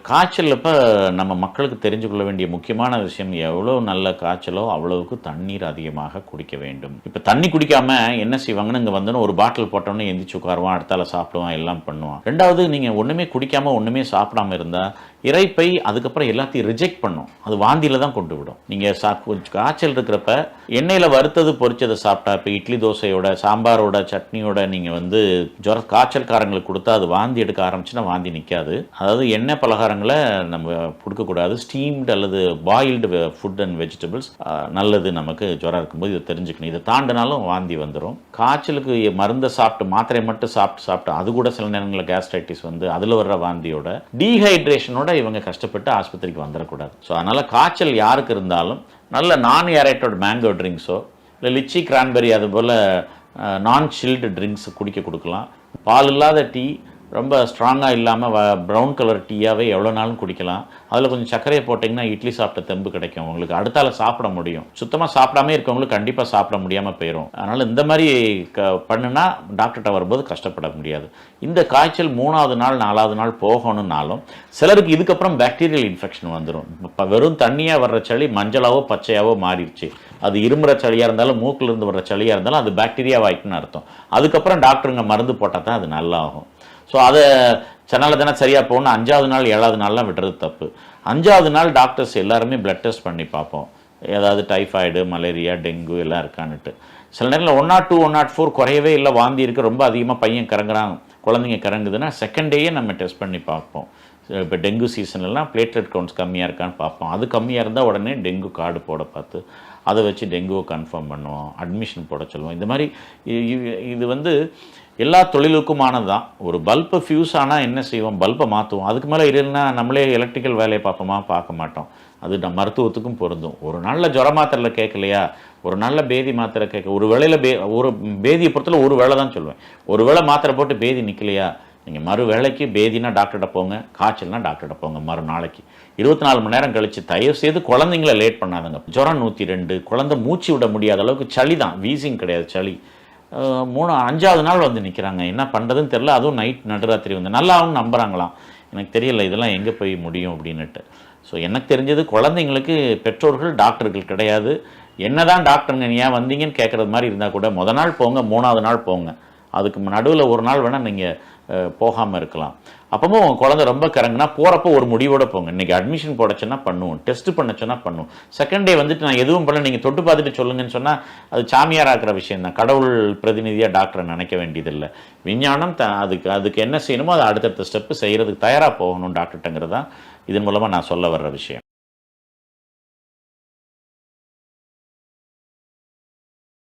காய்ச்சல் அப்ப நம்ம மக்களுக்கு தெரிஞ்சு கொள்ள வேண்டிய முக்கியமான விஷயம், எவ்வளவு நல்ல காய்ச்சலோ அவ்வளவுக்கு தண்ணீர் அதிகமாக குடிக்க வேண்டும். இப்ப தண்ணி குடிக்காம என்ன செய்வாங்கன்னு, இங்க வந்தோன்னு ஒரு பாட்டில் போட்டோன்னே எந்திரிச்சு உட்காருவான், அடுத்தால சாப்பிடுவான், எல்லாம் பண்ணுவான். ரெண்டாவது, நீங்க ஒண்ணுமே குடிக்காம ஒண்ணுமே சாப்பிடாம இருந்தா இரைப்பை அதுக்கப்புறம் எல்லாத்தையும் ரிஜெக்ட் பண்ணும். அது வாந்தியில தான் கொண்டு விடும். நீங்க காய்ச்சல் இருக்கிறப்ப எண்ணெயில வறுத்தது பொரிச்சதை சாப்பிட்டா, இப்போ இட்லி தோசையோட சாம்பாரோட சட்னியோட நீங்க காய்ச்சல்காரங்களுக்கு கொடுத்தா அது வாந்தி எடுக்க ஆரம்பிச்சுன்னா வாந்தி நிற்காது. அதாவது எண்ணெய் பலகாரங்களை நம்ம கொடுக்கக்கூடாது. ஸ்டீம்டு அல்லது பாயில்டு ஃபுட் அண்ட் வெஜிடபிள்ஸ் நல்லது. நமக்கு ஜுரம் இருக்கும்போது இதை தெரிஞ்சுக்கணும். இதை தாண்டினாலும் வாந்தி வந்துடும். காய்ச்சலுக்கு மருந்தை சாப்பிட்டு மாத்திரை மட்டும் சாப்பிட்டு அது கூட சில நேரங்களில் கேஸ்ட்ரைட்டிஸ் வந்து அதில் வர்ற வாந்தியோட டீஹைட்ரேஷனோட இவங்க கஷ்டப்பட்டு ஆஸ்பத்திரிக்கு வந்துடக்கூடாது. ஸோ அதனால காய்ச்சல் யாருக்கு இருந்தாலும் நல்ல நான் ஏரேட்டட் மேங்கோ ட்ரிங்க்ஸோ இல்லை லிச்சி கிரான்பெரி அது போல் நான் சில்டு ட்ரிங்க்ஸ் கொடுக்கலாம். பால் இல்லாத டீ, ரொம்ப ஸ்ட்ராங்காக இல்லாமல் ப்ரௌன் கலர் டீயாகவே எவ்வளோ நாளும் குடிக்கலாம். அதில் கொஞ்சம் சர்க்கரையை போட்டிங்கன்னா இட்லி சாப்பிட்ட தெம்பு கிடைக்கும். உங்களுக்கு அடுத்தால சாப்பிட முடியும். சுத்தமாக சாப்பிடாமே இருக்கவங்களுக்கு கண்டிப்பாக சாப்பிட முடியாமல் போயிடும். அதனால் இந்த மாதிரி பண்ணுனா டாக்டர்கிட்ட வரும்போது கஷ்டப்பட முடியாது. இந்த காய்ச்சல் 3வது நாள் 4வது நாள் போகணும்னாலும் சிலருக்கு இதுக்கப்புறம் பாக்டீரியல் இன்ஃபெக்ஷன் வந்துடும். இப்போ வெறும் தண்ணியாக வர்ற சளி மஞ்சளாவோ பச்சையாவோ மாறிடுச்சு. அது இருமுறை சளியாக இருந்தாலும் மூக்கிலிருந்து வர்ற சளியாக இருந்தாலும் அது பாக்டீரியா வாய்க்குன்னு அர்த்தம். அதுக்கப்புறம் டாக்டருங்க மருந்து போட்டால் தான் அது நல்லா ஆகும். ஸோ அதை சென்னால் தானே சரியாக போகணும். 5வது நாள் 7வது நாள்லாம் விடுறது தப்பு. 5வது நாள் டாக்டர்ஸ் எல்லாருமே பிளட் டெஸ்ட் பண்ணி பார்ப்போம். ஏதாவது டைஃபாய்டு, மலேரியா, டெங்கு எல்லாம் இருக்கான்னுட்டு. சில நேரத்தில் 102, 104 குறையவே இல்லை, வாந்தி இருக்குது, ரொம்ப அதிகமாக பையன் கறங்குறான், குழந்தைங்க கறங்குதுன்னா செகண்ட் டேயே நம்ம டெஸ்ட் பண்ணி பார்ப்போம். இப்போ டெங்கு சீசன்லாம் பிளேட்லெட் கவுண்ட்ஸ் கம்மியாக இருக்கான்னு பார்ப்போம். அது கம்மியாக இருந்தால் உடனே டெங்கு கார்டு போட பார்த்து அதை வச்சு டெங்குவை கன்ஃபார்ம் பண்ணுவோம், அட்மிஷன் போட சொல்லுவோம். இந்த மாதிரி இது வந்து எல்லா தொழிலுக்குமானது தான். ஒரு பல்பை ஃபியூஸ் ஆனால் என்ன செய்வோம், பல்பை மாற்றுவோம். அதுக்கு மேலே இல்லைன்னா நம்மளே எலக்ட்ரிக்கல் வேலையை பார்க்க மாட்டோம். அது மருத்துவத்துக்கும் பொருந்தும். ஒரு நாளில் ஜுர மாத்திரையில் கேட்கலையா, ஒரு நல்ல பேதி மாத்திரை கேட்க, ஒரு வேளையில் ஒரு பேதியை பொறுத்தல ஒரு வேளை தான் சொல்லுவேன். ஒரு வேளை மாத்திரை போட்டு பேதி நிற்கலையா, நீங்கள் மறு வேளைக்கு பேதினா டாக்டர்கிட்ட போங்க, காய்ச்சல்னா டாக்டர்கிட்ட போங்க. மறு நாளைக்கு 24 மணி நேரம் கழித்து தயவு செய்து குழந்தைங்கள லேட் பண்ணாதுங்க. ஜுரம் 102, குழந்தை மூச்சு விட முடியாத அளவுக்கு சளி தான், வீசிங் கிடையாது, சளி. 5வது நாள் வந்து நிற்கிறாங்க. என்ன பண்ணுறதுன்னு தெரில. அதுவும் நைட் நடுராத்திரி வந்து நல்லாவும் நம்புகிறாங்களாம். எனக்கு தெரியல இதெல்லாம் எங்கே போய் முடியும் அப்படின்னுட்டு. ஸோ எனக்கு தெரிஞ்சது குழந்தைங்களுக்கு பெற்றோர்கள் டாக்டர்கள் கிடையாது. என்ன தான் டாக்டருங்க நீ ஏன் வந்தீங்கன்னு கேட்குறது மாதிரி இருந்தால் கூட முதல் நாள் போங்க, 3வது நாள் போங்க. அதுக்கு நடுவில் ஒரு நாள் வேணால் நீங்கள் போகாமல் இருக்கலாம். அப்பவும் உங்கள் குழந்தை ரொம்ப கறங்குனா போகிறப்போ ஒரு முடிவோடு போங்க. இன்றைக்கி அட்மிஷன் போடச்சுன்னா பண்ணுவோம், டெஸ்ட் பண்ணச்சுன்னா பண்ணுவோம். செகண்ட் டே வந்துட்டு நான் எதுவும் பண்ணல, நீங்கள் தொட்டு பார்த்துட்டு சொல்லுங்கன்னு சொன்னால் அது சாமியார் ஆக்கிற விஷயம் தான். கடவுள் பிரதிநிதியாக டாக்டரை நினைக்க வேண்டியதில்லை. விஞ்ஞானம் அதுக்கு என்ன செய்யணுமோ அதை அடுத்தடுத்த ஸ்டெப்பு செய்கிறதுக்கு தயாராக போகணும் டாக்டர்கிட்டங்கிறது தான் இதன் மூலமாக நான் சொல்ல வர்ற விஷயம்.